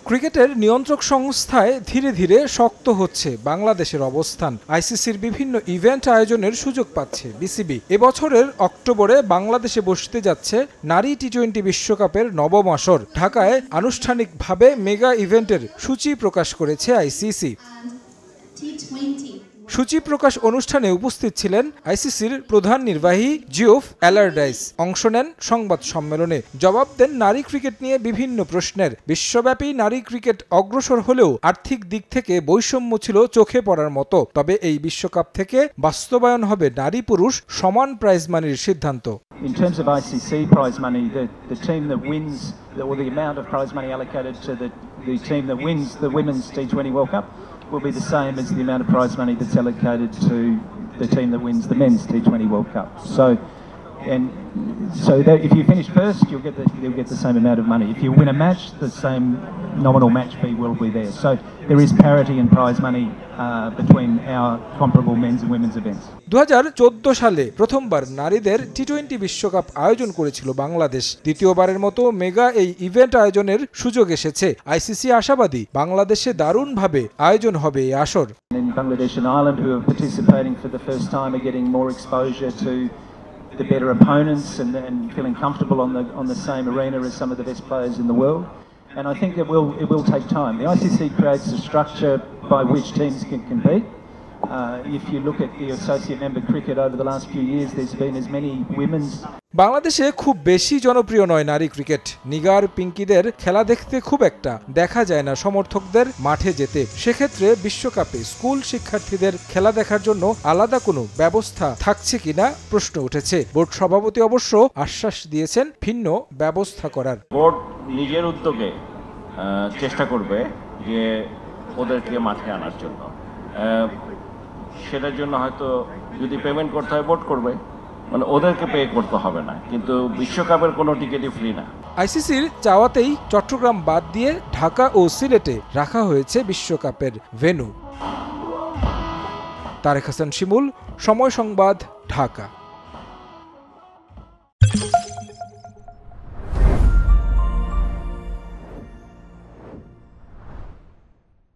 ক্রিকেটের নিয়ন্ত্রক সংস্থায় ধীরে ধীরে শক্ত হচ্ছে বাংলাদেশের অবস্থান। আইসিসির বিভিন্ন ইভেন্ট আয়োজনের সুযোগ পাচ্ছে বিসিবি। এবছরের অক্টোবরে বাংলাদেশে বসতে যাচ্ছে নারী টি-20 বিশ্বকাপের নবম আসর। ঢাকায় আনুষ্ঠানিকভাবে মেগা ইভেন্টের সূচি প্রকাশ করেছে আইসিসি। সূচি প্রকাশ অনুষ্ঠানে উপস্থিত ছিলেন আইসিসির প্রধান নির্বাহী জিওফ অ্যালারডাইস। অংশ নেন সংবাদ সম্মেলনে, জবাব দেন নারী ক্রিকেট নিয়ে বিভিন্ন প্রশ্নের। বিশ্বব্যাপী নারী ক্রিকেট অগ্রসর হলেও আর্থিক দিক থেকে বৈষম্য ছিল চোখে পড়ার মতো। তবে এই বিশ্বকাপ থেকে বাস্তবায়ন হবে নারী পুরুষ সমান প্রাইজ মানির সিদ্ধান্ত। In terms of ICC prize money, the team that wins, or the amount of prize money allocated to the team that wins the Women's T20 World Cup will be the same as the amount of prize money that's allocated to the team that wins the Men's T20 World Cup. So that if you finish first, you'll get the same amount of money. If you win a match, the same nominal match fee will be there. So there is parity in prize money between our comparable men's and women's events. 2014 সালে প্রথমবার নারীদের টি-20 বিশ্বকাপ আয়োজন করেছিল বাংলাদেশ। দ্বিতীয়বারের মতো mega এই event আয়োজনের সুযোগ এসেছে। আইসিসি আশাবাদী বাংলাদেশে দারুণভাবে আয়োজন হবে এই আসর। In Bangladesh and Ireland, who are participating for the first time, are getting more exposure to the better opponents and feeling comfortable on the same arena as some of the best players in the world. And I think it will take time. The ICC creates a structure by which teams can compete. If you look at the associate member cricket over the last few years, there's been as many women's. বাংলাদেশে খুব বেশি জনপ্রিয় নয় নারী cricket. Nigar পিঙ্কিদের খেলা দেখতে খুব একটা দেখা যায় না সমর্থকদের মাঠে যেতে। সেক্ষেত্রে বিশ্বকাপে স্কুল শিক্ষার্থীদের খেলা দেখার জন্য আলাদা কোনো ব্যবস্থা থাকছে কিনা প্রশ্ন উঠেছে। বোর্ড সভাপতি অবশ্য আশ্বাস দিয়েছেন ভিন্ন ব্যবস্থা করার। বোর্ড নিজের উদ্যোগে চেষ্টা করবে যে ওদেরকে মাঠে আনার জন্য। সেটার জন্য হয়তো যদি পেমেন্ট করতে হয় বোর্ড করবে, মানে ওদেরকে পে করতে হবে না, কিন্তু বিশ্বকাপের কোনো টিকিটই ফ্রি না। আইসিসির চাওয়াতেই চট্টগ্রাম বাদ দিয়ে ঢাকা ও সিলেটে রাখা হয়েছে বিশ্বকাপের ভেন্যু। তারেক হাসান শিমুল, সময় সংবাদ, ঢাকা।